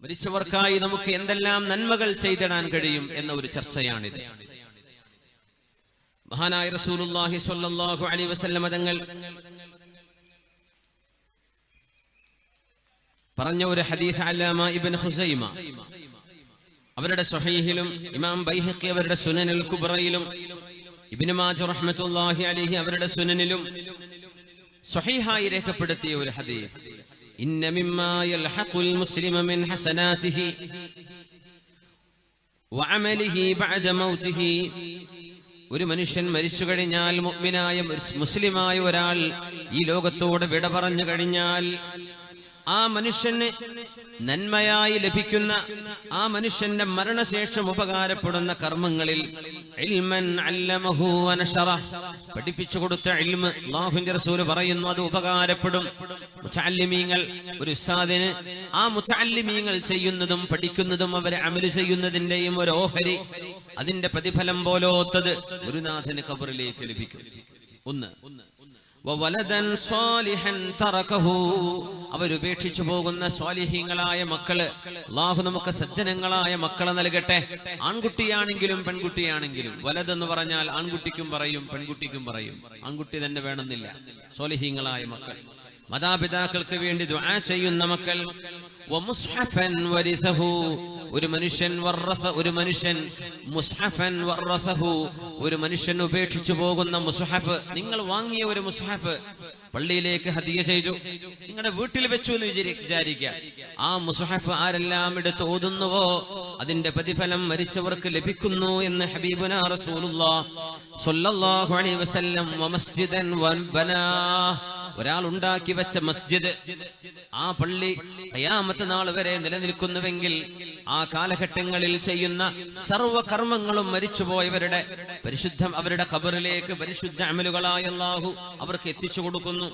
മരിച്ചവർക്കായി നമുക്ക് എന്തെല്ലാം നന്മകൾ ചെയ്തിടാൻ കഴിയും എന്ന ഒരു ചർച്ചയാണിത്. മഹാനായ റസൂലുള്ളാഹി സ്വല്ലല്ലാഹു അലൈഹി വസല്ലം തങ്ങൾ പറഞ്ഞ ഒരു ഹദീസ് അല്ലാമ ഇബ്നു ഖുസൈമ അവരുടെ സ്വഹീഹിലും ഇമാം ബൈഹഖി അവരുടെ സുനനുൽ കുബ്രയിലും ഇബ്നു മാജ റഹ്മത്തുള്ളാഹി അലൈഹി അവരുടെ സുനനിലും സ്വഹീഹായി രേഖപ്പെടുത്തിയ ഒരു ഹദീസ്, ഇന്ന മിമ്മാ യൽഹഖുൽ മുസ്ലിമ മിൻ ഹസനാതിഹി വഅമലിഹി ബഅദ മൗതിഹി. ഒരു മനുഷ്യൻ മരിച്ചു കഴിഞ്ഞാൽ, മുഅ്മിനായ മുസ്ലിമായ ഒരാൾ ഈ ലോകത്തോട് വിട പറഞ്ഞു കഴിഞ്ഞാൽ, ആ മനുഷ്യന് നന്മയായി ലഭിക്കുന്ന, ആ മനുഷ്യന്റെ മരണശേഷം ഉപകാരപ്പെടുന്ന കർമ്മങ്ങളിൽ ഇൽമൻ അല്ലമഹു വനശറ, പഠിപ്പിച്ചു കൊടുത്ത ഇൽമ്, അല്ലാഹുവിന്റെ റസൂൽ പറയുന്നു അത് ഉപകാരപ്പെടും. മുതഅല്ലിമീങ്ങൾ, ഒരു ഉസ്താദിന് ആ മുതഅല്ലിമീങ്ങൾ ചെയ്യുന്നതും പഠിക്കുന്നതും അവരെ അമല് ചെയ്യുന്നതിന്റെയും ഒരു ഓഹരി, അതിന്റെ പ്രതിഫലം പോലോത്തത് ഗുരുനാഥന് ഖബറിലേക്ക് ലഭിക്കും. ഒന്ന്, വവലദൻ സ്വാലിഹൻ തറകഹു, അവരുപേക്ഷിച്ചു പോകുന്ന സ്വാലിഹീങ്ങളായ മക്കള്. അല്ലാഹു നമുക്ക് സജ്ജനങ്ങളായ മക്കളെ നൽകട്ടെ. ആൺകുട്ടിയാണെങ്കിലും പെൺകുട്ടിയാണെങ്കിലും. വലദ് എന്ന് പറഞ്ഞാൽ ആൺകുട്ടിക്കും പറയും പെൺകുട്ടിക്കും പറയും. ആൺകുട്ടി തന്നെ വേണമെന്നില്ല. സ്വാലിഹീങ്ങളായ മക്കൾ, മാതാപിതാക്കൾക്ക് വേണ്ടി ദുആ ചെയ്യുന്ന മക്കൾ. വമുസ്ഹഫൻ വരിസഹു, ഒരു മനുഷ്യൻ മുസ്ഹഫൻ വറസഹു, ഒരു മനുഷ്യൻ ഉപേക്ഷിച്ചു പോകുന്ന മുസ്ഹഫ്. നിങ്ങൾ വാങ്ങിയ ഒരു മുസ്ഹഫ് പള്ളിയിലേക്ക് ഹദിയ ചെയ്തു, നിങ്ങളുടെ വീട്ടിൽ വെച്ചു എന്ന് വിചാരിക്കുക. ആ മുസ്ഹഫ് ആരെല്ലാം എടുത്ത് ഓതുന്നുവോ അതിന്റെ പ്രതിഫലം മരിച്ചവർക്ക് ലഭിക്കുന്നു എന്ന് ഹബീബുനാ റസൂലുള്ളാഹി സ്വല്ലല്ലാഹു അലൈഹി വസല്ലം. വമസ്ജിദൻ വബനാഹ്, ഒരാൾ ഉണ്ടാക്കി വെച്ച മസ്ജിദ്, ആ പള്ളി ഖിയാമത്ത് നാൾ വരെ നിലനിൽക്കുന്നുവെങ്കിൽ ആ കാലഘട്ടങ്ങളിൽ ചെയ്യുന്ന സർവ്വ കർമ്മങ്ങളും മരിച്ചുപോയവരുടെ അവരുടെ ഖബറിലേക്ക് പരിശുദ്ധ അമലുകളായ അല്ലാഹു അവർക്ക് എത്തിച്ചു കൊടുക്കുന്നു.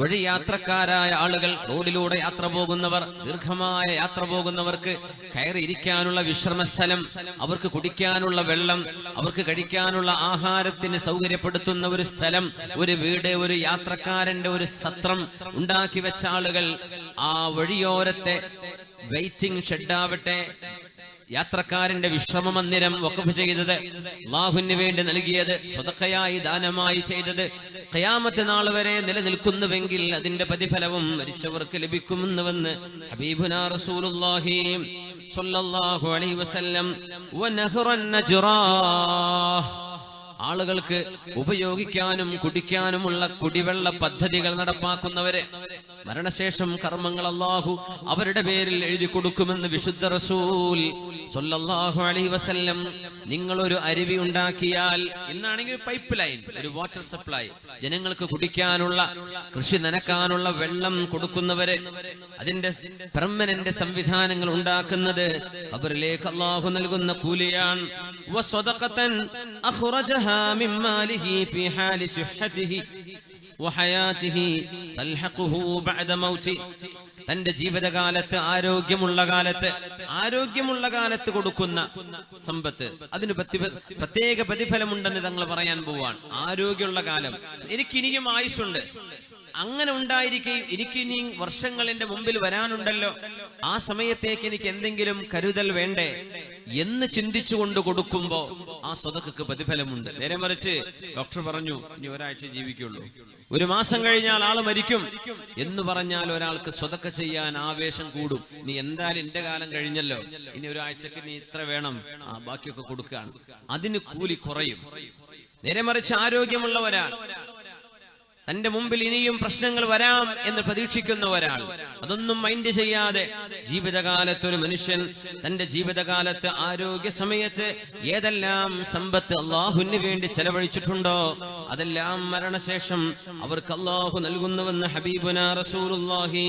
വഴിയാത്രക്കാരായ ആളുകൾ, റോഡിലൂടെ യാത്ര പോകുന്നവർ, ദീർഘമായ യാത്ര പോകുന്നവർക്ക് കയറിയിരിക്കാനുള്ള വിശ്രമസ്ഥലം, അവർക്ക് കുടിക്കാനുള്ള വെള്ളം, അവർക്ക് കഴിക്കാനുള്ള ആഹാരത്തിന് സൗകര്യപ്പെടുത്തുന്ന ഒരു സ്ഥലം, ഒരു വീട്, ഒരു യാത്രക്കാരന്റെ ഒരു സത്രം ഉണ്ടാക്കി വെച്ച ആളുകൾ. ആ വഴിയോരത്തെ വെയിറ്റിംഗ് ഷെഡാവട്ടെ, യാത്രക്കാരന്റെ വിശ്രമ മന്ദിരം വഖഫ് ചെയ്തത്, അല്ലാഹുവിന് വേണ്ടി നൽകിയത്, സ്വതക്കയായി ദാനമായി ചെയ്തത് ഖിയാമത്ത് നാൾ വരെ നിലനിൽക്കുന്നുവെങ്കിൽ അതിന്റെ പ്രതിഫലവും മരിച്ചവർക്ക് ലഭിക്കുമെന്നുവെന്ന് ഹബീബുനാ റസൂലുള്ളാഹി സ്വല്ലല്ലാഹു അലൈഹി വസല്ലം. വനഹ്റൻ നജ്റാഹ്, ആളുകൾക്ക് ഉപയോഗിക്കാനും കുടിക്കാനുമുള്ള കുടിവെള്ള പദ്ധതികൾ നടപ്പാക്കുന്നവര്, മരണശേഷം കർമ്മങ്ങൾ അല്ലാഹു അവരുടെ പേരിൽ എഴുതി കൊടുക്കുമെന്ന് വിശുദ്ധ റസൂൽ സ്വല്ലല്ലാഹു അലൈഹി വസല്ലം. നിങ്ങൾ ഒരു അരുവി ഉണ്ടാക്കിയാൽ, ഇന്നാണെങ്കിൽ പൈപ്പ് ലൈൻ, ഒരു വാട്ടർ സപ്ലൈ, ജനങ്ങൾക്ക് കുടിക്കാനുള്ള, കൃഷി നനക്കാനുള്ള വെള്ളം കൊടുക്കുന്നവര്, അതിന്റെ പെർമനന്റ് സംവിധാനങ്ങൾ ഉണ്ടാക്കുന്നത് ഖബറിലേക്ക് അല്ലാഹു നൽകുന്ന കൂലിയാണ്. വസദഖതൻ അഖ്റജഹാ മിൻ മാലിഹി ഫീ ഹാലി സിഹ്ഹതിഹി വഹയാതിഹി തൽഹഖുഹു ബഅദ മൗതി, തന്റെ ജീവിതകാലത്ത് ആരോഗ്യമുള്ള കാലത്ത് കൊടുക്കുന്ന സമ്പത്ത്, അതിന് പ്രത്യേക പ്രതിഫലമുണ്ടെന്ന് തങ്ങൾ പറയാൻ പോവാണ്. ആരോഗ്യമുള്ള കാലം, എനിക്കിനിയും ആയുസ്സുണ്ട്, അങ്ങനെ ഉണ്ടായിരിക്കെ എനിക്കിനി വർഷങ്ങൾ എന്റെ മുമ്പിൽ വരാനുണ്ടല്ലോ, ആ സമയത്തേക്ക് എനിക്ക് എന്തെങ്കിലും കരുതൽ വേണ്ടേ എന്ന് ചിന്തിച്ചുകൊണ്ട് കൊടുക്കുമ്പോ ആ സ്വതക്കക്ക് പ്രതിഫലമുണ്ട്. നേരെ മറിച്ച് ഡോക്ടർ പറഞ്ഞു ഇനി ഒരാഴ്ച ജീവിക്കുള്ളൂ, ഒരു മാസം കഴിഞ്ഞാൽ ആള് മരിക്കും എന്ന് പറഞ്ഞാൽ ഒരാൾക്ക് സ്വതക്ക ചെയ്യാൻ ആവേശം കൂടും. നീ എന്തായാലും എന്റെ കാലം കഴിഞ്ഞല്ലോ, ഇനി ഒരാഴ്ചക്ക് നീ ഇത്ര വേണം, ബാക്കിയൊക്കെ കൊടുക്കുകയാണ്, അതിന് കൂലി കുറയും. നേരെ മറിച്ച് ആരോഗ്യമുള്ള ഒരാൾ, തന്റെ മുമ്പിൽ ഇനിയും പ്രശ്നങ്ങൾ വരാം എന്ന് പ്രതീക്ഷിക്കുന്ന ഒരാൾ, അതൊന്നും മൈൻഡ് ചെയ്യാതെ ജീവിതകാലത്ത് ഒരു മനുഷ്യൻ തന്റെ ജീവിതകാലത്ത് ആരോഗ്യ സമയത്ത് ഏതെല്ലാം സമ്പത്ത് അല്ലാഹുവിന് വേണ്ടി ചെലവഴിച്ചിട്ടുണ്ടോ അതെല്ലാം മരണശേഷം അവർക്ക് അല്ലാഹു നൽകുന്നുവെന്ന് ഹബീബുനാ റസൂലുള്ളാഹി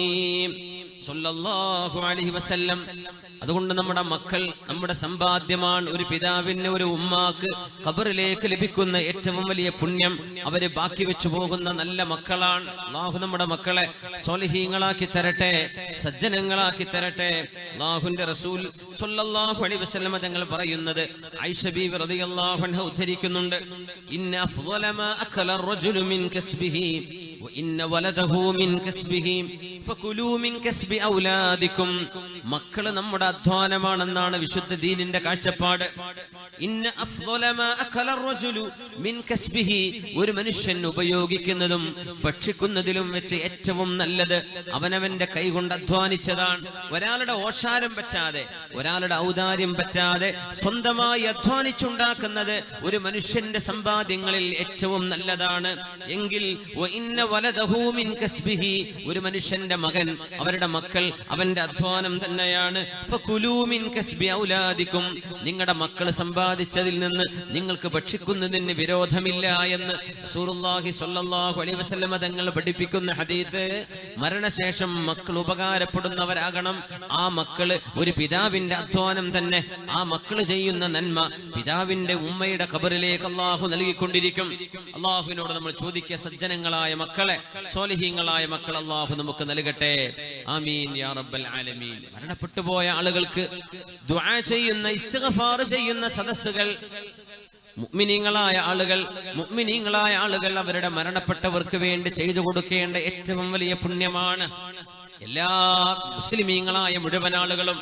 സ്വല്ലല്ലാഹു അലൈഹി വസല്ലം. അതുകൊണ്ട് നമ്മുടെ മക്കൾ നമ്മുടെ സമ്പാദ്യമാണ്. ഒരു പിതാവിന് ഒരു ഉമ്മാക്ക് ഖബറിലേക്ക് ലഭിക്കുന്ന ഏറ്റവും വലിയ പുണ്യം അവര് ബാക്കി വെച്ചു പോകുന്ന നല്ല മക്കളാണ്. അല്ലാഹു നമ്മുടെ മക്കളെ സ്വാലിഹീങ്ങളാക്കി തരട്ടെ, സജ്ജനങ്ങളാക്കി തരട്ടെ. അല്ലാഹുവിന്റെ റസൂൽ സ്വല്ലല്ലാഹു അലൈഹി വസല്ലം തങ്ങൾ പറയുന്നത് ആയിഷ ബീവി റളിയല്ലാഹു അൻഹ ഉദ്ധരിക്കുന്നുണ്ട്, ഇന്ന അഫ്ളല മാ അകല അർ-റജുലു മിൻ കസ്ബിഹി വഇന്ന വലദഹു മിൻ കസ്ബിഹി ഫകുലൂ മിൻ കസ്ബി ഔലാദികും. മക്കള് നമ്മുടെ അധ്വാനമാണെന്നാണ് വിശുദ്ധ ദീനിന്റെ കാഴ്ചപ്പാട്. ഇന്ന അഫ്ളല മാ അകല അർ-റജുലു മിൻ കസ്ബിഹി, ഒരു മനുഷ്യൻ ഉപയോഗിക്കുന്നതും ഭക്ഷിക്കുന്നതിലും വെച്ച് ഏറ്റവും നല്ലത് അവനവന്റെ കൈകൊണ്ട് അധ്വാനിച്ചതാണ്. ഒരാളുടെ ഓശാരം പറ്റാതെ, ഒരാളുടെ ഔദാര്യം പറ്റാതെ സ്വന്തമായി അധ്വാനിച്ചുണ്ടാക്കുന്നത് ഒരു മനുഷ്യന്റെ സമ്പാദ്യങ്ങളിൽ ഏറ്റവും നല്ലതാണ്. എങ്കിൽ ഒരു മനുഷ്യന്റെ മകൻ, അവരുടെ മക്കൾ അവന്റെ അധ്വാനം തന്നെയാണ്. നിങ്ങളുടെ മക്കൾ സമ്പാദിച്ചതിൽ നിന്ന് നിങ്ങൾക്ക് ഭക്ഷിക്കുന്നതിന് വിരോധമില്ല എന്ന് റസൂലുള്ളാഹി സ്വല്ലല്ലാഹു അലൈഹി വസല്ലം തങ്ങൾ പഠിപ്പിക്കുന്ന ഹദീസ്. മരണശേഷം മക്കൾ ഉപകാരപ്പെടുന്നവരാകണം. ആ മക്കള് ഒരു പിതാവിന്റെ അധ്വാനം തന്നെ, ആ മക്കള് ചെയ്യുന്ന നന്മ പിതാവിന്റെ ഉമ്മയുടെ ഖബറിലേക്ക് അല്ലാഹു നൽകിക്കൊണ്ടിരിക്കും. അല്ലാഹുവിനോട് നമ്മൾ ചോദിക്കുക, സജ്ജനങ്ങളായ മക്കളെ, സ്വാലിഹീങ്ങളായ മക്കൾ അല്ലാഹു നമുക്ക് നൽകട്ടെ. ആമീൻ യാ റബ്ബൽ ആലമീൻ. മരണപ്പെട്ടു പോയ ആളുകൾക്ക് ദുആ ചെയ്യുന്ന, ഇസ്തിഗ്ഫാർ ചെയ്യുന്ന സദസ്സുകൾ മുഅ്മിനീങ്ങളായ ആളുകൾ അവരുടെ മരണപ്പെട്ടവർക്ക് വേണ്ടി ചെയ്തു കൊടുക്കേണ്ട ഏറ്റവും വലിയ പുണ്യമാണ്. എല്ലാ മുസ്ലിമീങ്ങളായ മുഴുവൻ ആളുകളും,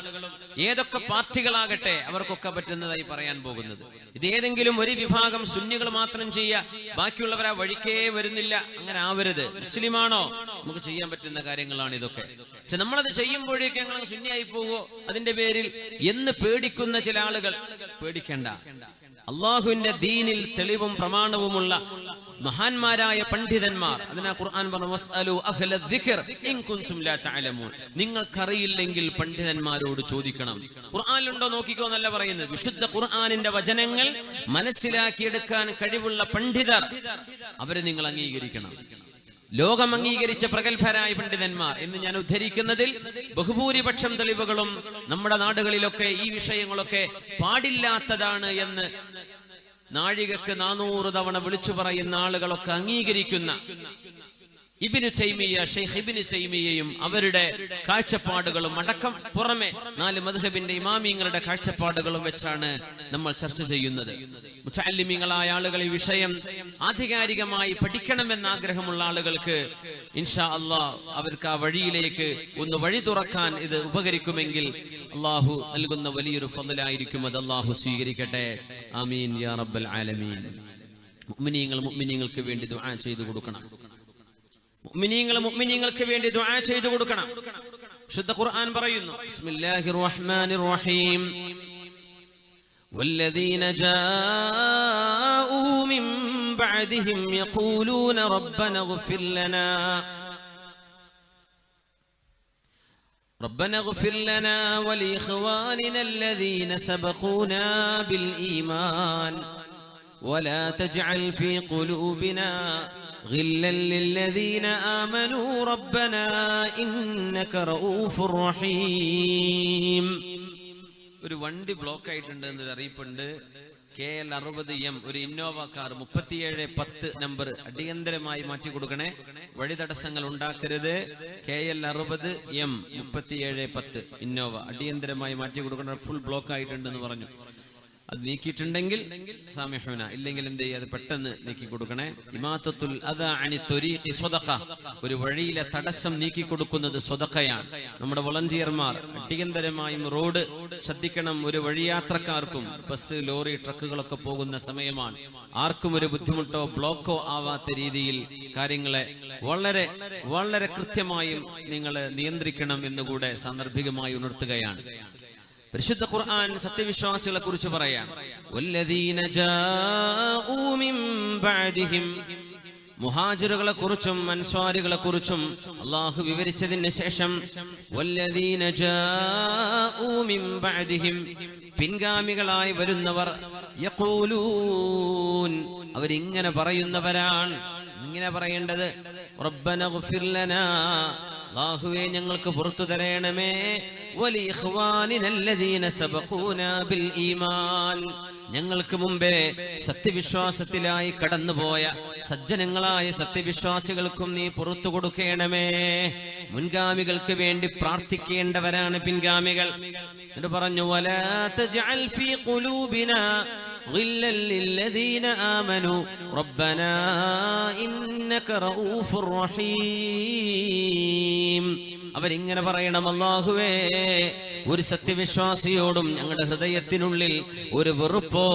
ഏതൊക്കെ പാർട്ടികളാകട്ടെ, അവർക്കൊക്കെ പറ്റുന്നതായി പറയാൻ പോകുന്നത്. ഇത് ഏതെങ്കിലും ഒരു വിഭാഗം സുന്നികൾ മാത്രം ചെയ്യുക, ബാക്കിയുള്ളവർ ആ വഴിക്കേ വരുന്നില്ല. അങ്ങനെ ആവരുത്. മുസ്ലിമാണോ, നമുക്ക് ചെയ്യാൻ പറ്റുന്ന കാര്യങ്ങളാണ് ഇതൊക്കെ. പക്ഷെ നമ്മളത് ചെയ്യുമ്പോഴേക്കും ഞങ്ങൾ സുന്നിയായി പോകുമോ അതിന്റെ പേരിൽ എന്ന് പേടിക്കുന്ന ചില ആളുകൾ. പേടിക്കേണ്ട. അള്ളാഹുവിന്റെ ദീനിൽ തെളിവും പ്രമാണവുമുള്ള മഹാന്മാരായ പണ്ഡിതന്മാർ, അതിനാ ഖുർആൻ പറഞ്ഞു, വസ്അലു അഹ്ല ദിക്ർ ഇൻ കുൻതും ലാ തഅലമൂൻ. നിങ്ങൾക്കറിയില്ലെങ്കിൽ പണ്ഡിതന്മാരോട് ചോദിക്കണം. ഖുർആനിലുണ്ടോ നോക്കിക്കോ എന്നല്ല പറയുന്നത്. വിശുദ്ധ ഖുർആനിന്റെ വചനങ്ങൾ മനസ്സിലാക്കിയെടുക്കാൻ കഴിവുള്ള പണ്ഡിതർ, അവരെ നിങ്ങൾ അംഗീകരിക്കണം. ലോകം അംഗീകരിച്ച പ്രഗത്ഭരായ പണ്ഡിതന്മാർ എന്ന് ഞാൻ ഉദ്ധരിക്കുന്നതിൽ ബഹുഭൂരിപക്ഷം തെളിവുകളും നമ്മുടെ നാടുകളിലൊക്കെ ഈ വിഷയങ്ങളൊക്കെ പാടില്ലാത്തതാണ് എന്ന് നാഴികക്ക് 400 തവണ വിളിച്ചു പറയുന്ന ആളുകളൊക്കെ അംഗീകരിക്കുന്ന ഇബ്നു തൈമിയ്യ, ഷെയ്ഖ് ഇബ്നു തൈമിയ്യയും അവരുടെ കാഴ്ചപ്പാടുകളും അടക്കം പുറമെ 4 മദ്ഹബിന്റെ ഇമാമിങ്ങളുടെ കാഴ്ചപ്പാടുകളും വെച്ചാണ് നമ്മൾ ചർച്ച ചെയ്യുന്നത്. മുതഅല്ലിമീങ്ങളായ ആളുകൾ ഈ വിഷയം ആധികാരികമായി പഠിക്കണമെന്ന ആഗ്രഹമുള്ള ആളുകൾക്ക് ഇൻഷാ അല്ലാഹ് അവർക്ക് ആ വഴിയിലേക്ക് ഒന്ന് വഴി തുറക്കാൻ ഇത് ഉപകരിക്കുമെങ്കിൽ അല്ലാഹു നൽകുന്ന വലിയൊരു ഫضലായിരിക്കും. അത് അല്ലാഹു സ്വീകരിക്കട്ടെ. ആമീൻ യാ റബ്ബൽ ആലമീൻ. മുഅ്മിനീങ്ങൾക്ക് വേണ്ടി ദുആ ചെയ്തു കൊടുക്കണം. മുഅ്മിനീങ്ങൾക്ക് വേണ്ടി ദുആ ചെയ്തു കൊടുക്കണം. വിശുദ്ധ ഖുർആൻ പറയുന്നു, ബിസ്മില്ലാഹിർ റഹ്മാനിർ റഹീം, വല്ലദീന ജാഊ മിൻ ബഅദിഹിം യഖൂലൂന റബ്ബന اغفر لنا ولإخواننا الذين سبقونا بالإيمان ولا تجعل في قلوبنا غلا للذين آمنوا ربنا إنك رؤوف رحيم. ഒരു വണ്ടി ബ്ലോക്ക് ആയിട്ടുണ്ട് എന്നൊരു അറിയിപ്പുണ്ട്. KL 60M ഒരു ഇന്നോവ കാർ 3710 നമ്പർ അടിയന്തരമായി മാറ്റി കൊടുക്കണേ. വഴി തടസ്സങ്ങൾ ഉണ്ടാക്കരുത്. KL 60M 3710 ഇന്നോവ അടിയന്തരമായി മാറ്റി കൊടുക്കണം. ഫുൾ ബ്ലോക്ക് ആയിട്ടുണ്ടെന്ന് പറഞ്ഞു. അത് നീക്കിയിട്ടുണ്ടെങ്കിൽ സാമിഹുന, ഇല്ലെങ്കിൽ എന്ത് ചെയ്യുക, അത് പെട്ടെന്ന് നീക്കി കൊടുക്കണേ. ഇമാത്തത്തുൽ അദാ അനി ത്വരീഖി സ്വദഖ, ഒരു വഴിയിലെ തടസ്സം നീക്കി കൊടുക്കുന്നത് സ്വദഖയാണ്. നമ്മുടെ വോളണ്ടിയർമാർ അടിയന്തരമായും റോഡ് ശ്രദ്ധിക്കണം. ഒരു വഴിയാത്രക്കാർക്കും ബസ്, ലോറി, ട്രക്കുകളൊക്കെ പോകുന്ന സമയമാണ്. ആർക്കും ഒരു ബുദ്ധിമുട്ടോ ബ്ലോക്കോ ആവാത്ത രീതിയിൽ കാര്യങ്ങളെ വളരെ വളരെ കൃത്യമായും നിങ്ങൾ നിയന്ത്രിക്കണം എന്നുകൂടെ സാന്ദർഭികമായി ഉണർത്തുകയാണ്. പരിശുദ്ധ ഖുർആൻ സത്യവിശ്വാസികളെ കുറിച്ച് പറയാം. വല്ലദീന ജാഊ മിൻ ബഅദിഹിം, മുഹാജിറുകളെ കുറിച്ചും അൻസ്വാരികളെ കുറിച്ചും അല്ലാഹു വിവരിച്ചതിന് ശേഷം വല്ലദീന ജാഊ മിൻ ബഅദിഹിം, പിൻഗാമികളായി വരുന്നവർ, യഖൂലൂൻ, അവരിങ്ങനെ പറയുന്നവരാണ്. ഇങ്ങനെ പറയേണ്ടത്, റബ്ബന ഗ്ഫിർ ലനാ, അല്ലാഹുവേ ഞങ്ങൾക്ക് പുറത്തു തരണമേ, വലി ഇഖ്വാനിനല്ലദീന സബഖൂനാ ബിൽ ഈമാൻ, ഞങ്ങൾക്ക് മുമ്പേ സത്യവിശ്വാസത്തിലായി കടന്നുപോയ സജ്ജനങ്ങളായ സത്യവിശ്വാസികൾക്കും നീ പുറത്തു കൊടുക്കണമേ. മുൻഗാമികൾക്ക് വേണ്ടി പ്രാർത്ഥിക്കേണ്ടവരാണ് പിൻഗാമികൾ. എന്നിട്ട് പറഞ്ഞു, വലാ തജ്അൽ ഫീ ഖുലൂബിനാ غلا للذين آمنوا ربنا إنك رؤوف رحيم. അവരിങ്ങനെ പറയണം, അല്ലാഹുവേ ഒരു സത്യവിശ്വാസിയോടും ഞങ്ങളുടെ ഹൃദയത്തിനുള്ളിൽ ഒരു വെറുപ്പോ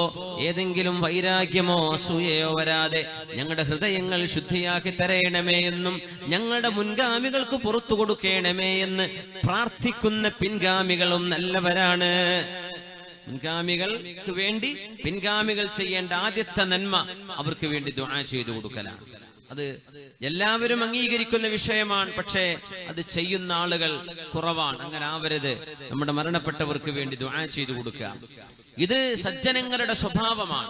ഏതെങ്കിലും വൈരാഗ്യമോ അസൂയയോ വരാതെ ഞങ്ങളുടെ ഹൃദയങ്ങൾ ശുദ്ധിയാക്കി തരയണമേ എന്നും ഞങ്ങളുടെ മുൻഗാമികൾക്ക് പുറത്തു കൊടുക്കണമേ എന്ന് പ്രാർത്ഥിക്കുന്ന പിൻഗാമികളും നല്ലവരാണ്. മുൻഗാമികൾക്ക് വേണ്ടി പിൻഗാമികൾ ചെയ്യേണ്ട ആദ്യത്തെ നന്മ അവർക്ക് വേണ്ടി ദുആ ചെയ്തു കൊടുക്കലാണ്. അത് എല്ലാവരും അംഗീകരിക്കുന്ന വിഷയമാണ്. പക്ഷേ അത് ചെയ്യുന്ന ആളുകൾ കുറവാണ്. അങ്ങനെ ആവരുത്. നമ്മുടെ മരണപ്പെട്ടവർക്ക് വേണ്ടി ദുആ ചെയ്തു കൊടുക്കുക, ഇത് സജ്ജനങ്ങളുടെ സ്വഭാവമാണ്.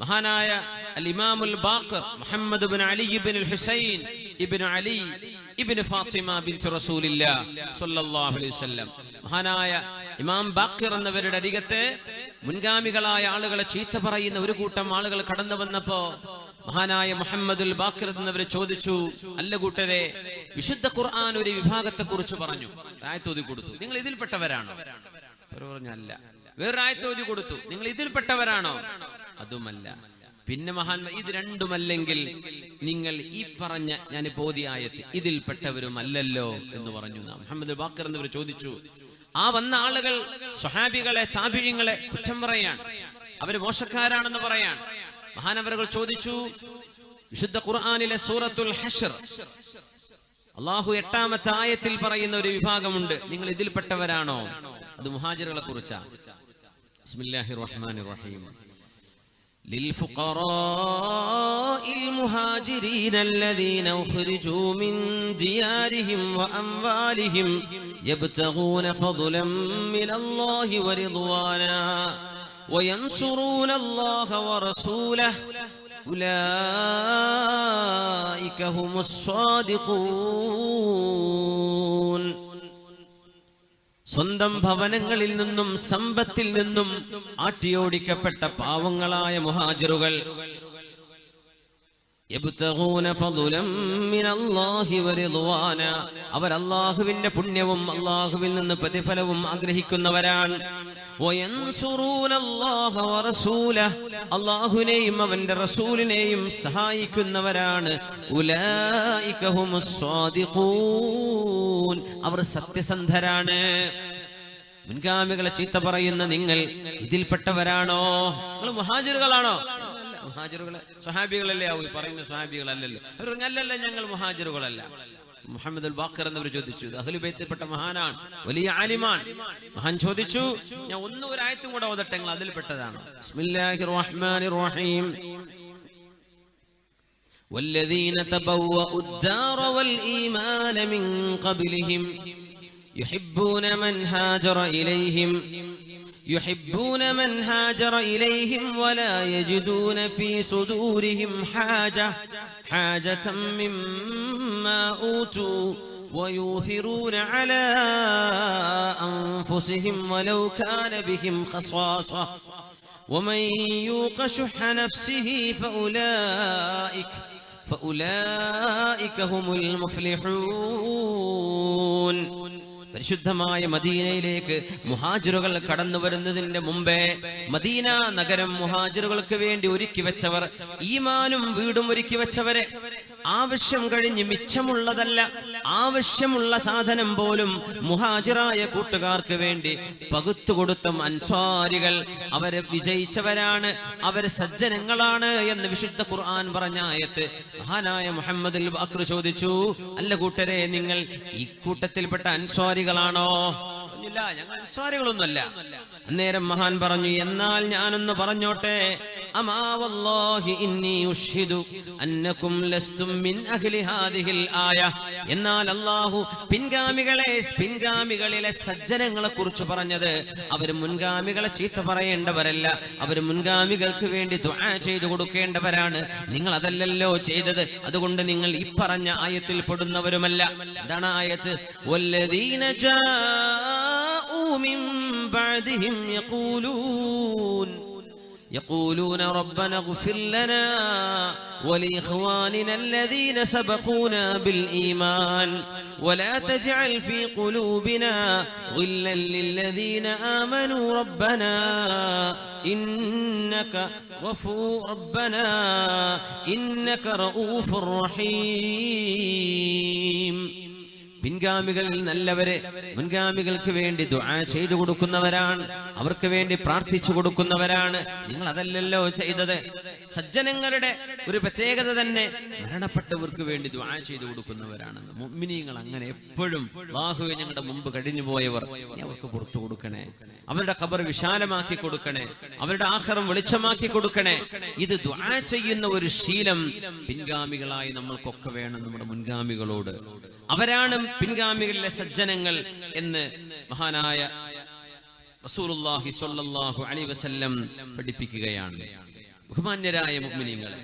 മഹാനായ അൽ ഇമാമുൽ ബാഖിർ മുഹമ്മദ് ഇബ്നു അലി ഇബ്നുൽ ഹുസൈൻ ഇബ്നു അലി ഇബ്നു ഫാത്തിമ ബിൻത് റസൂലില്ലാഹ് സ്വല്ലല്ലാഹു അലൈഹി വസല്ലം, മഹാനായ ഇമാം ബാഖിർ എന്നവരുടെ അരികത്തെ മുൻഗാമികളായ ആളുകളെ ചീത്ത പറയുന്ന ഒരു കൂട്ടം ആളുകൾ കടന്നു വന്നപ്പോ മഹാനായ മുഹമ്മദുൽ ബാഖിർ എന്നവർ ചോദിച്ചു, അല്ല കൂട്ടരെ, വിശുദ്ധ ഖുർആൻ ഒരു വിഭാഗത്തെ കുറിച്ച് പറഞ്ഞു, ആയത്തോതി കൊടുത്തു, നിങ്ങൾ ഇതിൽപ്പെട്ടവരാണോ? അവർ പറഞ്ഞു അല്ല. വേറൊരു ആയത്തോതി കൊടുത്തു, നിങ്ങൾ ഇതിൽപ്പെട്ടവരാണോ? അതുമല്ല. പിന്നെ മഹാന്മാർ, ഇത് രണ്ടുമല്ലെങ്കിൽ നിങ്ങൾ ഈ പറഞ്ഞ ഞാനിപ്പോ ഓതിയ ആയത്ത് ഇതിൽപ്പെട്ടവരുമല്ലല്ലോ എന്ന് പറഞ്ഞു. മുഹമ്മദ് ബാഖിർ എന്നവർ ചോദിച്ചു. ആ വന്ന ആളുകൾ സ്വഹാബികളെ താബിഈങ്ങളെ കുറ്റം പറയാണ്, അവര് മോശക്കാരാണെന്ന് പറയാൻ. മഹാനവറുകൾ ചോദിച്ചു, വിശുദ്ധ ഖുർആനിലെ സൂറത്തുൽ ഹശ്ർ അല്ലാഹു 8-ാമത്തെ ആയത്തിൽ പറയുന്ന ഒരു വിഭാഗമുണ്ട്, നിങ്ങൾ ഇതിൽപ്പെട്ടവരാണോ? അത് മുഹാജിറുകളെ കുറിച്ചാണ്. ബിസ്മില്ലാഹിർ റഹ്മാനിർ റഹീം. للفقراء المهاجرين الذين أخرجوا من ديارهم وأموالهم يبتغون فضلا من الله ورضوانا وينصرون الله ورسوله أولئك هم الصادقون. സ്വന്തം ഭവനങ്ങളിൽ നിന്നും സമ്പത്തിൽ നിന്നും ആട്ടിയോടിക്കപ്പെട്ട പാവങ്ങളായ മുഹാജിറുകൾ അവർ അല്ലാഹുവിന്റെ പുണ്യവും അല്ലാഹുവിൽ നിന്ന് പ്രതിഫലവും ആഗ്രഹിക്കുന്നവരാണ്. അല്ലാഹുവിനെയും അവന്റെ റസൂലിനെയും സഹായിക്കുന്നവരാണ്. അവർ സത്യസന്ധരാണ്. മുൻഗാമികളെ ചീത്ത പറയുന്ന നിങ്ങൾ ഇതിൽപ്പെട്ടവരാണോ? നിങ്ങൾ മുഹാജിറുകളാണോ? മുഹാജിറുകളെ സ്വഹാബികളല്ലേ ആവും പറയുന്ന സ്വഹാബികളല്ലല്ലോ. അവർ അല്ലല്ല, ഞങ്ങൾ മുഹാജിറുകളല്ല. മുഹമ്മദുൽ ബാഖിർ എന്നവർ ചോദിച്ചു, അഹ്ലു ബൈത്തിൽപ്പെട്ട മഹാനാണ്, വലിയ ആലിമാൻ. മഹാൻ ചോദിച്ചു, ഞാൻ ഒരു ആയത്തും കൂടെ ഓതട്ടെ, നിങ്ങൾ അതിൽപ്പെട്ടതാണ്. ബിസ്മില്ലാഹിർ റഹ്മാനിർ റഹീം. والذين تبوأوا الدار والإيمان من قبلهم يحبون من هاجر إليهم ولا يجدون في صدورهم حاجة مما أوتوا ويؤثرون على أنفسهم ولو كان بهم خصاصة ومن يوق شح نفسه فأولئك هم المفلحون. പരിശുദ്ധമായ മദീനയിലേക്ക് മുഹാജിറുകൾ കടന്നു വരുന്നതിന്റെ മുമ്പേ മദീന നഗരം മുഹാജിറുകൾക്ക് വേണ്ടി ഒരുക്കി വെച്ചവർ, ഈമാനും വീടും ഒരുക്കി വെച്ചവരെ, ആവശ്യം കഴിഞ്ഞ് മിച്ചമുള്ളതല്ല, ആവശ്യമുള്ള സാധനം പോലും മുഹാജിറായ കൂട്ടുകാർക്ക് വേണ്ടി പകുത്തുകൊടുത്ത അൻസ്വാരികൾ അവരെ വിജയിച്ചവരാണ്, അവര് സജ്ജനങ്ങളാണ് എന്ന് വിശുദ്ധ ഖുർആൻ പറഞ്ഞ ആയത്ത് മഹാനായ മുഹമ്മദുൽ ബാഖിർ ചോദിച്ചു, അല്ല കൂട്ടരെ, നിങ്ങൾ ഈ കൂട്ടത്തിൽപ്പെട്ട അൻസ്വാരികളാണോ? പറഞ്ഞില്ല, ഞങ്ങൾ അൻസ്വാരികളൊന്നുമല്ല. അന്നേരം മഹാൻ പറഞ്ഞു, എന്നാൽ ഞാനൊന്ന് പറഞ്ഞോട്ടെ, അമാ വല്ലാഹി ഇന്നി ഉഷ്ഹിദു അന്നകും ലസ്തും മിൻ അഹ്ലി ഹാദിഹിൽ ആയ. എന്നാൽ അല്ലാഹു പിൻഗാമികളിലെ സജ്ജനങ്ങളെ കുറിച്ച് പറഞ്ഞത് അവർ മുൻഗാമികളെ ചീത്ത പറയേണ്ടവരല്ല, അവർ മുൻഗാമികൾക്ക് വേണ്ടി ദുആ ചെയ്തു കൊടുക്കേണ്ടവരാണ്. നിങ്ങൾ അതല്ലല്ലോ ചെയ്തത്, അതുകൊണ്ട് നിങ്ങൾ ഈ പറഞ്ഞ ആയത്തിൽ പെടുന്നവരുമല്ല. എന്താണ് ആയത്ത്? വല്ലദീന ജാഊ മിൻ ബഅദിഹിം يقولون ربنا اغفر لنا ولإخواننا الذين سبقونا بالإيمان ولا تجعل في قلوبنا غلا للذين آمنوا ربنا إنك رؤوف رحيم. പിൻഗാമികളിൽ നല്ലവരെ മുൻഗാമികൾക്ക് വേണ്ടി ദുആ ചെയ്തു കൊടുക്കുന്നവരാണ്, അവർക്ക് വേണ്ടി പ്രാർത്ഥിച്ചു കൊടുക്കുന്നവരാണ്. നിങ്ങൾ അതല്ലല്ലോ ചെയ്തത്. സജ്ജനങ്ങളുടെ ഒരു പ്രത്യേകത തന്നെ മരണപ്പെട്ടവർക്ക് വേണ്ടി ദുആ ചെയ്തു കൊടുക്കുന്നവരാണെന്ന്. മുഅ്മിനീങ്ങൾ അങ്ങനെ എപ്പോഴും, അല്ലാഹുവേ ഞങ്ങളുടെ മുമ്പ് കഴിഞ്ഞു പോയവർ നീ അവർക്ക് പുറത്തു കൊടുക്കണേ, അവരുടെ ഖബർ വിശാലമാക്കി കൊടുക്കണേ, അവരുടെ ആഖിറം വെളിച്ചമാക്കി കൊടുക്കണേ. ഇത് ദുആ ചെയ്യുന്ന ഒരു ശീലം പിൻഗാമികളായി നമ്മൾക്കൊക്കെ വേണം, നമ്മുടെ മുൻഗാമികളോട്. അവരാണ് പിൻഗാമികളിലെ സജ്ജനങ്ങൾ എന്ന് മഹാനായ റസൂലുള്ളാഹി സ്വല്ലല്ലാഹു അലൈഹി വസല്ലം പഠിപ്പിക്കുകയാണ്. ബഹുമാന്യരായ മുഅ്മിനീങ്ങളെ,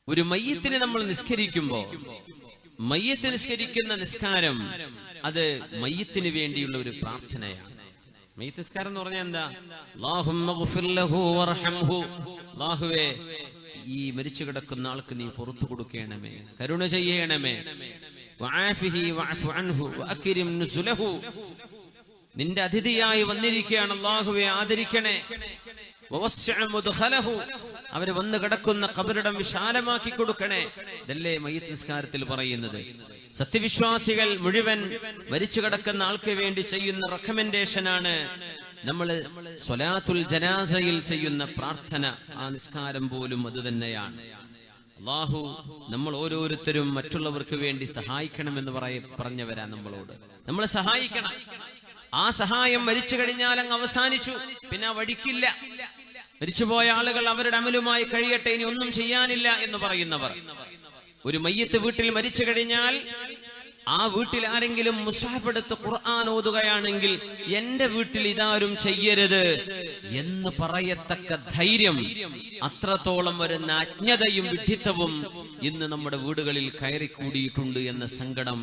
ഒരു മയ്യിത്തിനെ നമ്മൾ നിസ്കരിക്കുമ്പോൾ, മയ്യിത്ത് നിസ്കരിക്കുന്ന നിസ്കാരം അത് മയ്യിത്തിന് വേണ്ടിയുള്ള ഒരു പ്രാർത്ഥനയാണ്. മയ്യിത്ത് നിസ്കാരം എന്ന് പറഞ്ഞാൽ എന്താ? അല്ലാഹുമ്മ ഗ്ഫിർ ലഹു വർഹംഹു, അല്ലാഹുവേ ഈ മരിച്ചു കിടക്കുന്ന ആൾക്ക് നീ പുറത്തു കൊടുക്കണമേ, കരുണ ചെയ്യണമേ. വഅഫിഹി വഅഫു അൻഹു വഅക്രിം നുസുലഹു, നിന്റെ അതിഥിയായി വന്നിരിക്കുകയാണ് അല്ലാഹുവേ, ആദരിക്കണേ. വവസ്സിഅ മുദ്ഖലഹു, അവര് വന്നു കിടക്കുന്ന ഖബറിടം വിശാലമാക്കി കൊടുക്കണേ. ഇതല്ലേ മയ്യിത്ത് നിസ്കാരത്തിൽ പറയുന്നത്. സത്യവിശ്വാസികൾ മുഴുവൻ മരിച്ചു കിടക്കുന്ന ആൾക്ക് വേണ്ടി ചെയ്യുന്ന റെക്കമെൻഡേഷനാണ് നമ്മൾ സ്വലാത്തുൽ ജനാസയിൽ ചെയ്യുന്ന പ്രാർത്ഥന. ആ നിസ്കാരം പോലും അത് തന്നെയാണ്. അല്ലാഹു നമ്മൾ ഓരോരുത്തരും മറ്റുള്ളവർക്ക് വേണ്ടി സഹായിക്കണമെന്ന് പറഞ്ഞവരാ നമ്മളോട്. നമ്മൾ സഹായിക്കണം. ആ സഹായം മരിച്ചു കഴിഞ്ഞാൽ അങ്ങ് അവസാനിച്ചു, പിന്നെ വഴിക്കില്ല. മരിച്ചുപോയ ആളുകൾ അവരുടെ അമലുമായി കഴിയട്ടെ, ഇനി ഒന്നും ചെയ്യാനില്ല എന്ന് പറയുന്നവർ. ഒരു മയ്യിത്ത് വീട്ടിൽ മരിച്ചു കഴിഞ്ഞാൽ ആ വീട്ടിൽ ആരെങ്കിലും മുസ്ഹഫ് എടുത്ത് ഖുർആൻ ഓതുകയാണെങ്കിൽ എന്റെ വീട്ടിൽ ഇതാരും ചെയ്യരുത് എന്ന് പറയത്തക്ക ധൈര്യം, അത്രത്തോളം വരുന്ന അജ്ഞതയും വിഡ്ഢിത്തവും ഇന്ന് നമ്മുടെ വീടുകളിൽ കയറിക്കൂടിയിട്ടുണ്ട് എന്ന സങ്കടം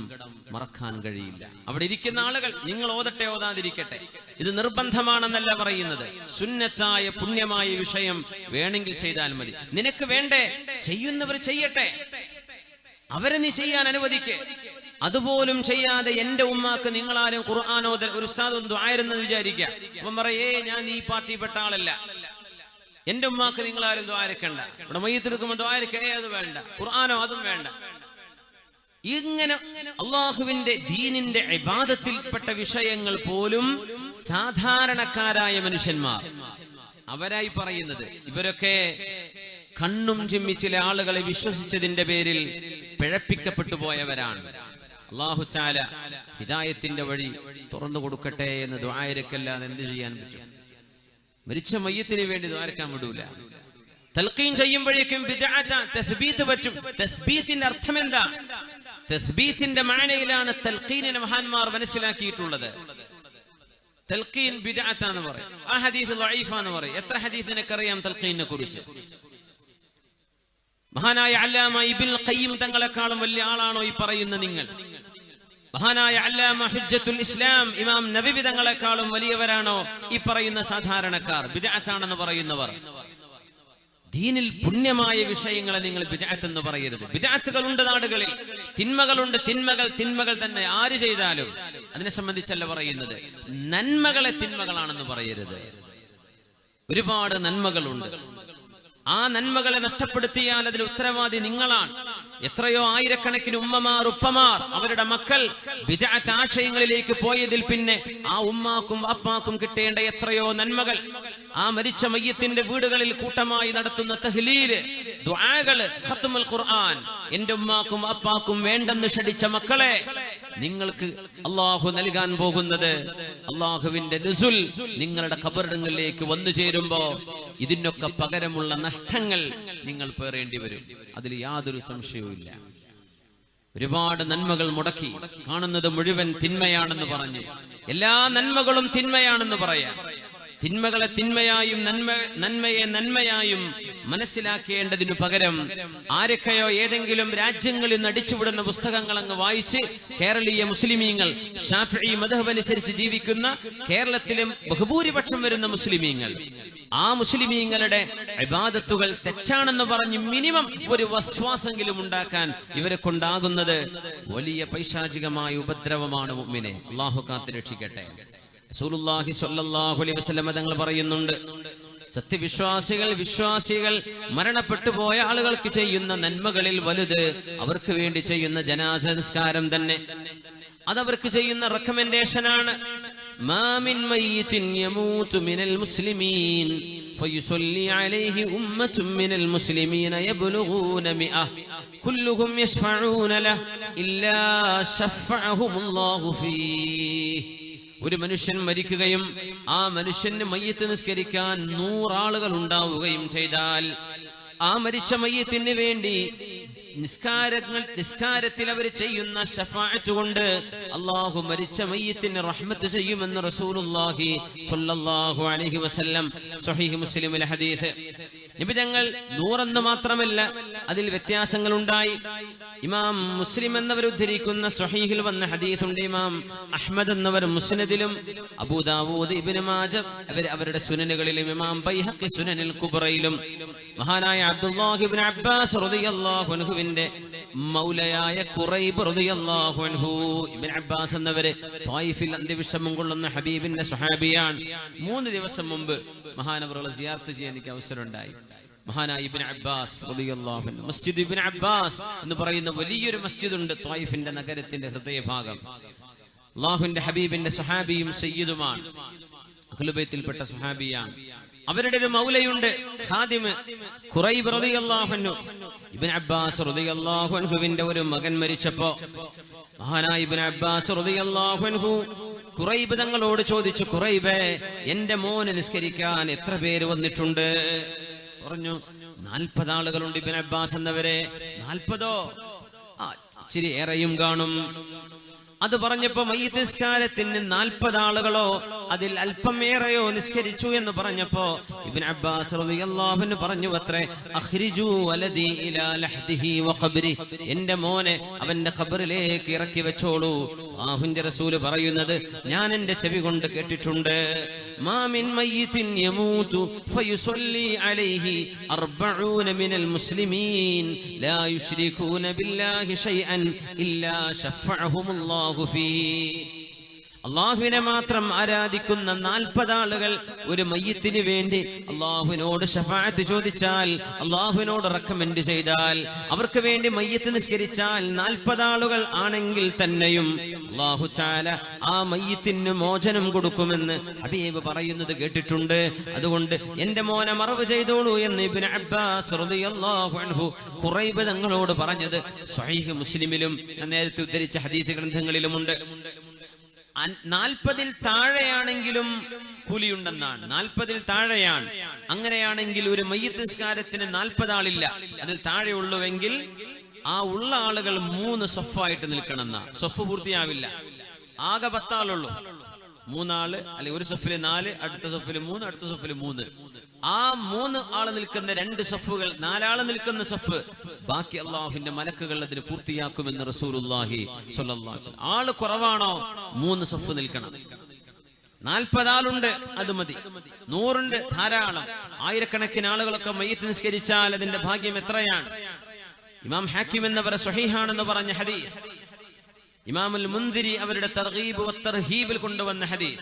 മറക്കാൻ കഴിയില്ല. അവിടെ ഇരിക്കുന്ന ആളുകൾ നിങ്ങൾ ഓതട്ടെ ഓതാതിരിക്കട്ടെ, ഇത് നിർബന്ധമാണെന്നല്ല പറയുന്നത്. സുന്നത്തായ പുണ്യമായ വിഷയം വേണമെങ്കിൽ ചെയ്താൽ മതി. നിനക്ക് വേണ്ടേ? ചെയ്യുന്നവർ ചെയ്യട്ടെ, അവരെ നീ ചെയ്യാൻ അനുവദിക്കേ. അതുപോലും ചെയ്യാതെ എന്റെ ഉമ്മാക്ക് നിങ്ങളാരും ഖുർആനോ ഒരു ഉസ്താദ് ദുആയിരുന്നെന്ന് വിചാരിക്കുക. അപ്പം പറയേ ഞാൻ ഈ പാർട്ടിപ്പെട്ട ആളല്ല, എന്റെ ഉമ്മാക്ക് നിങ്ങളാരും ദുആരക്കണ്ട, ഇവിടെ മയ്യിത്തെടുക്കുമ്പോൾ ദുആരക്കേ, അത് വേണ്ട, ഖുർആനോ അതും വേണ്ട. ഇങ്ങനെ അള്ളാഹുവിന്റെ ദീനിന്റെ ഇബാദത്തിൽപ്പെട്ട വിഷയങ്ങൾ പോലും സാധാരണക്കാരായ മനുഷ്യന്മാർ അവരായി പറയുന്നത്. ഇവരൊക്കെ കണ്ണും ചിമ്മി ചില ആളുകളെ വിശ്വസിച്ചതിന്റെ പേരിൽ പിഴപ്പിക്കപ്പെട്ടു പോയവരാണ്. അല്ലാഹു തആല ഹിദായത്തിന്റെ വഴി തുറന്നു കൊടുക്കട്ടെ എന്ന് ദുആയിരക്കല്ലാതെ എന്ത് ചെയ്യാൻ പറ്റും? മരിച്ച മയ്യിത്തിന് വേണ്ടി ദുആരക്കാൻ വിടൂല. തൽഖീൻ ചെയ്യുമ്പോഴേക്കും ബിദ്അത്ത്, തസ്ബീത്ത് പറ്റും. തസ്ബീത്തിന്റെ അർത്ഥം എന്താ? തസ്ബീത്തിന്റെ മാനയിലാണ് തൽഖീനിനെ മഹാന്മാർ മനസ്സിലാക്കിയിട്ടുള്ളത്. തൽഖീൻ ബിദ്അത്താന്ന് പറയും, ആ ഹദീസ് ദഈഫാന്ന് പറയും. എത്ര ഹദീസ് നിനക്കറിയാം തൽഖീനിനെ കുറിച്ച്? മഹാനായ അല്ലാമ ഇബ്നുൽ ഖയ്യിം തങ്ങളെക്കാളും വലിയ ആളാണോ ഈ പറയുന്ന നിങ്ങൾ? മഹാനായ അല്ലാമ ഹുജ്ജത്തുൽ ഇസ്ലാം ഇമാം നബവി തങ്ങളെക്കാളും വലിയവരാണോ ഈ പറയുന്ന സാധാരണക്കാർ? ബിദ്അത്താണെന്ന് പറയുന്നവർ. ദീനിൽ പുണ്യമായ വിഷയങ്ങളെ നിങ്ങൾ ബിദ്അത്ത് എന്ന് പറയരുത്. ബിദ്അത്തുകളുണ്ട് നാടുകളിൽ, തിന്മകളുണ്ട്. തിന്മകൾ തന്നെ ആര് ചെയ്താലും അതിനെ സംബന്ധിച്ചല്ല പറയുന്നത്. നന്മകളെ തിന്മകളാണെന്ന് പറയരുത്. ഒരുപാട് നന്മകളുണ്ട്. ആ നന്മകളെ നഷ്ടപ്പെടുത്തിയാൽ അതിന് ഉത്തരവാദി നിങ്ങളാണ്. എത്രയോ ആയിരക്കണക്കിന് ഉമ്മമാർ, ഉപ്പമാർ അവരുടെ മക്കൾ ബിദ്അത്ത് ആശയങ്ങളിലേക്ക് പോയതിൽ പിന്നെ ആ ഉമ്മാക്കും വാപ്പാക്കും കിട്ടേണ്ട എത്രയോ നന്മകൾ, ആ മരിച്ച മയ്യത്തിന്റെ വീടുകളിൽ കൂട്ടമായി നടത്തുന്ന തഹ്ലീല്, ദുആകള്, ഖത്മുൽ ഖുർആൻ, എന്റെ ഉമ്മാക്കും വാപ്പാക്കും വേണ്ടെന്ന് ഷടിച്ച മക്കളെ നിങ്ങൾക്ക് അള്ളാഹു നൽകാൻ പോകുന്നത് അള്ളാഹുവിന്റെ നുസുൽ നിങ്ങളുടെ ഖബറിടങ്ങളിലേക്ക് വന്നു ചേരുമ്പോ ഇതിനൊക്കെ പകരമുള്ള നഷ്ടങ്ങൾ നിങ്ങൾ പേറേണ്ടി വരും. അതിൽ യാതൊരു സംശയവുമില്ല. ഒരുപാട് നന്മകൾ മുടക്കി കാണുന്നത് മുഴുവൻ തിന്മയാണെന്ന് പറഞ്ഞ് എല്ലാ നന്മകളും തിന്മയാണെന്ന് പറയാം. തിന്മകളെ തിന്മയായും നന്മയെ നന്മയായും മനസ്സിലാക്കേണ്ടതിനു പകരം ആരൊക്കെയോ ഏതെങ്കിലും രാജ്യങ്ങളിൽ നടിച്ചുവിടുന്ന പുസ്തകങ്ങൾ അങ്ങ് വായിച്ച് കേരളീയ മുസ്ലിമീങ്ങൾ ഷാഫിഈ മദ്ഹബ് അനുസരിച്ച് ജീവിക്കുന്ന കേരളത്തിലെ ബഹുഭൂരിപക്ഷം വരുന്ന മുസ്ലിമീങ്ങൾ ആ മുസ്ലിമീങ്ങളുടെ ഇബാദത്തുകൾ തെറ്റാണെന്ന് പറഞ്ഞ് മിനിമം ഒരു വസ്വാസെങ്കിലും ഉണ്ടാക്കാൻ ഇവരെ കൊണ്ടാകുന്നത് വലിയ പൈശാചികമായ ഉപദ്രവമാണ് മുഅ്മിനെ. അല്ലാഹു കാത്ത് രക്ഷിക്കട്ടെ. റസൂലുള്ളാഹി സ്വല്ലല്ലാഹു അലൈഹി വസല്ലം തങ്ങൾ പറയുന്നുണ്ട്, വിശ്വാസികൾ മരണപ്പെട്ടു പോയ ആളുകൾക്ക് ചെയ്യുന്ന നന്മകളിൽ വലുത് അവർക്ക് വേണ്ടി ചെയ്യുന്ന ജനാസ നിസ്കാരം തന്നെ. അതവർക്ക് ചെയ്യുന്ന റെക്കമെൻഡേഷനാണ്. മാ മിൻ മയ്യിത്തിൻ യമൂതു മിനൽ മുസ്ലിമീൻ ഫയുസല്ലി അലൈഹി ഉമ്മത്തുൻ മിനൽ മുസ്ലിമീന യബ്ലുഗൂന മിഅ കുല്ലുഹും യശ്ഫഊന ലഹു ഇല്ലാ ശഫഅഹുമുല്ലാഹു ഫീഹി. ഒരു മനുഷ്യൻ മരിക്കുകയും ആ മനുഷ്യന് മയ്യിത്ത് നിസ്കരിക്കാൻ 100 ആളുകൾ ഉണ്ടാവുകയും ചെയ്താൽ ആ മരിച്ച മയ്യിത്തിന് വേണ്ടി നിസ്കാരത്തിൽ അവർ ചെയ്യുന്ന ശഫാഅത്ത് കൊണ്ട് അല്ലാഹു മരിച്ച മയ്യിത്തിന് റഹ്മത്ത് ചെയ്യുമെന്ന് റസൂലുള്ളാഹി സ്വല്ലല്ലാഹു അലൈഹി വസല്ലം സ്വഹീഹ് മുസ്ലിമിലെ ഹദീസ്. നബി തങ്ങൾ 100 എന്ന് മാത്രമല്ല, അതിൽ വ്യത്യാസങ്ങൾ ഉണ്ടായി. ഇമാം മുസ്ലിം എന്നവർ ഉദ്ധരിക്കുന്ന സ്വഹീഹിൽ വന്ന ഹദീസുണ്ട്. ഇമാം അഹ്മദ് എന്നവർ മുസ്നദിലും, അബൂ ദാവൂദ്, ഇബ്നു മാജഹ് അവരുടെ സുനനുകളിലും, ഇമാം ബൈഹഖി സുനനിൽ കുബ്രയിലും മഹാനായ അബ്ദുല്ലാഹി ഇബ്നു അബ്ബാസ് റളിയല്ലാഹു അൻഹുവിന്റെ മൗലയായ ഖുറൈബ് റളിയല്ലാഹു അൻഹു, ഇബ്നു അബ്ബാസ് എന്നവരെ ത്വായിഫിൽ അന്ത്യവിശ്രമം കൊള്ളുന്ന ഹബീബിന്റെ സ്വഹാബിയാണ്. 3 ദിവസം മുമ്പ് മഹാനവറുകളെ സിയാറത്ത് ചെയ്യാൻ എനിക്ക് അവസരം ഉണ്ടായി. മഹാനായ ഇബ്നു അബ്ബാസ് റളിയല്ലാഹു അൻഹു, മസ്ജിദ് ഇബ്നു അബ്ബാസ് എന്ന് പറയുന്ന വലിയൊരു മസ്ജിദ് ഉണ്ട് ത്വായിഫിന്റെ നഗരത്തിന്റെ ഹൃദയഭാഗം. അല്ലാഹുവിന്റെ ഹബീബിന്റെ സ്വഹാബിയും സയ്യിദുമാണ്, അഹ്ലുൽ ബൈത്തിൽപ്പെട്ട സ്വഹാബിയാണ്. അവരുടെ ഒരു മൗലയുണ്ട്, ഖാദിമ് ഖുറൈബ് റളിയല്ലാഹു അൻഹു. ഇബ്നു അബ്ബാസ് റളിയല്ലാഹു അൻഹുവിന്റെ ഒരു മകൻ മരിച്ചപ്പോ മഹാനായ ഇബ്നു അബ്ബാസ് റളിയല്ലാഹു അൻഹു ഖുറൈബ് തങ്ങളോട് ചോദിച്ചു, ഖുറൈബേ, എന്റെ മോനെ നിസ്കരിക്കാൻ എത്ര പേര് വന്നിട്ടുണ്ട്? പറഞ്ഞു, 40 ആളുകളുണ്ട്. ഇബ്നു അബ്ബാസ് എന്നവരെ 40ഓ ഇച്ചിരി ഏറെയും കാണും. അത് പറഞ്ഞപ്പോ മയ്യിത്ത് നിസ്കാരത്തിന് 40 ആളുകളോ അതിൽ അല്പമേറെയോ നിസ്കരിച്ചു എന്ന് പറഞ്ഞപ്പോ ഇബ്നു അബ്ബാസ് റളിയല്ലാഹു അൻഹു പറഞ്ഞു അത്രേ, അഖ്രിജു വലദി ഇലാ ലഹ്ദിഹി വഖബ്രി, എന്റെ മോനെ അവന്റെ ഖബറിലേക്ക് ഇറക്കി വെച്ചോളൂ. അല്ലാഹുവിന്റെ റസൂൽ പറയുന്നത് ഞാൻ എന്റെ ചെവി കൊണ്ട് കേട്ടിട്ടുണ്ട്. മാ മിൻ മയ്യിത്തിൻ യമൂതു ഫയുസല്ലി അലൈഹി 40 മിനൽ മുസ്ലിമീൻ ലാ യുശ്രികൂന ബില്ലാഹി ശൈഅൻ ഇല്ലാ ശഫഅഹുമുല്ലാഹു അള്ളാഹുവിനെ മാത്രം ആരാധിക്കുന്ന 40 ആളുകൾ ഒരു മയ്യിത്തിന് വേണ്ടി അള്ളാഹുവിനോട് ശഫാഅത്ത് ചോദിച്ചാൽ, അള്ളാഹുവിനോട് റെക്കമെൻഡ് ചെയ്താൽ, അവർക്ക് വേണ്ടി മയ്യിത്ത് നിസ്കരിച്ചാൽ 40 ആളുകൾ ആണെങ്കിൽ തന്നെയും അള്ളാഹു തആല ആ മയ്യിത്തിന് മോചനം കൊടുക്കുമെന്ന് ഹബീബ് പറയുന്നത് കേട്ടിട്ടുണ്ട്. അതുകൊണ്ട് എന്റെ മോനെ മറവ് ചെയ്തോളൂ എന്ന് ഇബ്നു അബ്ബാസ് റളിയല്ലാഹു അൻഹു ഖുറൈബ് തങ്ങളോട് പറഞ്ഞത് സ്വഹീഹ് മുസ്ലിമിലും നേരത്തെ ഉദ്ധരിച്ച ഹദീസ് ഗ്രന്ഥങ്ങളിലുമുണ്ട്. 40-ൽ താഴെയാണെങ്കിലും കൂലിയുണ്ടെന്നാണ്. 40-ൽ താഴെയാണ്. അങ്ങനെയാണെങ്കിൽ ഒരു മയ്യിത്ത് നിസ്കാരത്തിന് 40 ആളില്ല, അതിൽ താഴെയുള്ളുവെങ്കിൽ ആ ഉള്ള ആളുകൾ 3 സഫായിട്ട് നിൽക്കണമെന്ന. സഫ് പൂർത്തിയാവില്ല, ആകെ 10 ആളുള്ളൂ. 3 ആള് അല്ലെങ്കിൽ ഒരു സഫില് 4, അടുത്ത സഫില് 3, അടുത്ത സഫില് 3. ആ 3 ആള് നിൽക്കുന്ന 2 സഫുകൾ, 4 ആള് നിൽക്കുന്ന സഫ്, ബാക്കി അള്ളാഹുവിന്റെ മലക്കുകൾ അതിന് പൂർത്തിയാക്കുമെന്ന് റസൂലുള്ളാഹി സ്വല്ലല്ലാഹു അലൈഹി വസല്ലം. ആള് കുറവാണോ 3 സഫ് നിൽക്കണം. 40 ആളുണ്ട്, അത് മതി. 100 ഉണ്ട്, ധാരാളം. ആയിരക്കണക്കിന് ആളുകളൊക്കെ മയ്യിത്ത് നിസ്കരിച്ചാൽ അതിന്റെ ഭാഗ്യം എത്രയാണ്. ഇമാം ഹാക്കിം എന്നവർ സ്വഹീഹാണെന്ന് പറഞ്ഞ ഹദീസ്, ഇമാമുൽ മുൻദിരി അവരുടെ തർഗീബ് വ തർഹീബിൽ കൊണ്ടുവന്ന ഹദീസ്,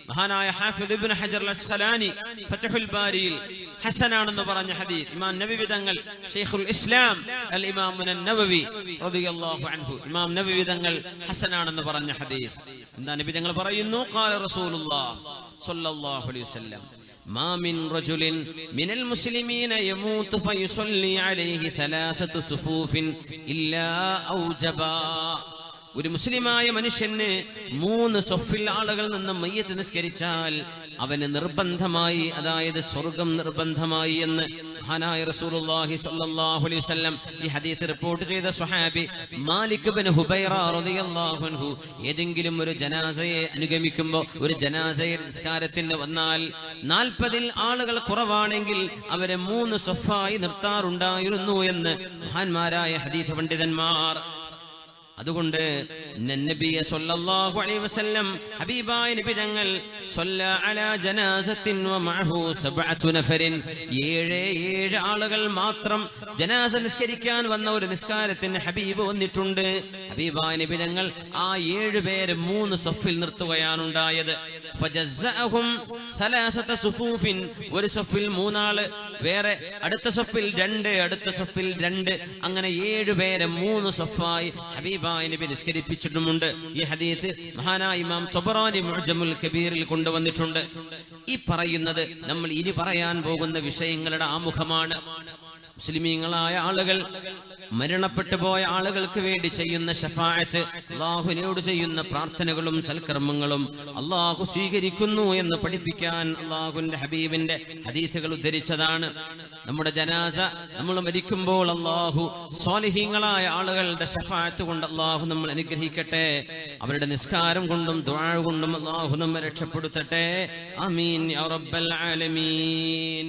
മഹാനായ ഹാഫിദ് ഇബ്നു ഹജർ അൽ അസ്ഖലാനി ഫത്ഹുൽ ബാരിയിൽ ഹസനാണെന്ന് പറഞ്ഞ ഹദീസ്, ഇമാം നബവി തങ്ങൾ ശൈഖുൽ ഇസ്ലാം അൽ ഇമാം നബവി റളിയല്ലാഹു അൻഹു, ഇമാം നബവി തങ്ങൾ ഹസനാണെന്ന് പറഞ്ഞ ഹദീസ്. എന്താ നബി തങ്ങൾ പറയുന്നു, ഖാല റസൂലുള്ളാഹി സ്വല്ലല്ലാഹു അലൈഹി വസല്ലം, മാ മിൻ റജുലിൻ മിനൽ മുസ്ലിമീന യമൂതു ഫയുസല്ലി അലൈഹി 3 സുഫൂഫിൻ ഇല്ലാ ഔജബ ഒരു മുസ്ലിമായ മനുഷ്യന് 3 സഫിൽ ആളുകൾ നിന്ന് മയ്യത്ത് നിസ്കരിച്ചാൽ അവന് നിർബന്ധമായി, അതായത് സ്വർഗം നിർബന്ധമായി എന്ന് മഹാനായ റസൂലുള്ളാഹി സ്വല്ലല്ലാഹു അലൈഹി വസല്ലം ഈ ഹദീസ് റിപ്പോർട്ട് ചെയ്ത സ്വഹാബി മാലിക് ഇബ്നു ഹുബൈറ റളിയല്ലാഹു അൻഹു ഏതെങ്കിലും ഒരു ജനാസയെ അനുഗമിക്കുമ്പോൾ, ഒരു ജനാസയെ നിസ്കാരത്തിന് വന്നാൽ 40 ആളുകൾ കുറവാണെങ്കിൽ അവരെ 3 സഫായി നിർത്താറുണ്ടായിരുന്നു എന്ന് മഹാന്മാരായ ഹദീസ് പണ്ഡിതന്മാർ. അതുകൊണ്ട് നബിയ സല്ലല്ലാഹു അലൈഹി വസല്ലം ഹബീബായ നബി തങ്ങൾ സല്ല അലാ ജനാസത്തിൻ വമഅഹു 7 നഫരിൻ 7 ആളുകൾ മാത്രം ജനാസ നിസ്കരിക്കാൻ വന്ന ഒരു നിസ്കാരത്തിന് ഹബീബ് വന്നിട്ടുണ്ട്. ഹബീബായ നബി തങ്ങൾ ആ 7 പേരെ 3 സഫിൽ നിർത്തുകയാണ് ഉണ്ടായത്. ഫജസ്സഅഹും 3 സുഫൂഫിൻ, ഒരു സഫിൽ 3 ആള്, വേറെ അടുത്ത സഫിൽ 2, അടുത്ത സഫിൽ 2, അങ്ങനെ 7 പേരെ 3 സഫായി ഹബീബ നബി നിസ്കരിപ്പിച്ചിട്ടുമുണ്ട്. ഈ ഹദീസ് മഹാനായ ഇമാം തബറാനി മുഅ്ജമുൽ കബീറിൽ കൊണ്ടുവന്നിട്ടുണ്ട്. ഈ പറയുന്നത് നമ്മൾ ഇനി പറയാൻ പോകുന്ന വിഷയങ്ങളുടെ ആമുഖമാണ്. മുസ്ലിമീങ്ങളായ ആളുകൾ, മരണപ്പെട്ടു പോയ ആളുകൾക്ക് വേണ്ടി ചെയ്യുന്ന ശഫാഅത്ത്, അല്ലാഹുവിനോട് ചെയ്യുന്ന പ്രാർത്ഥനകളും സൽക്കർമ്മങ്ങളും അല്ലാഹു സ്വീകരിക്കുന്നു എന്ന് പഠിപ്പിക്കാൻ അല്ലാഹുവിന്റെ ഹബീബിന്റെ ഹദീസുകൾ ഉദ്ധരിച്ചതാണ്. നമ്മുടെ ജനാസ നമ്മൾ മരിക്കുമ്പോൾ അല്ലാഹു സ്വാലിഹീങ്ങളായ ആളുകളുടെ ശഫാഅത്ത് കൊണ്ട് അല്ലാഹു നമ്മൾ അനുഗ്രഹിക്കട്ടെ. അവരുടെ നിസ്കാരം കൊണ്ടും ദുആ കൊണ്ടും അല്ലാഹു നമ്മെ രക്ഷപ്പെടുത്തട്ടെ. ആമീൻ യാ റബ്ബൽ ആലമീൻ.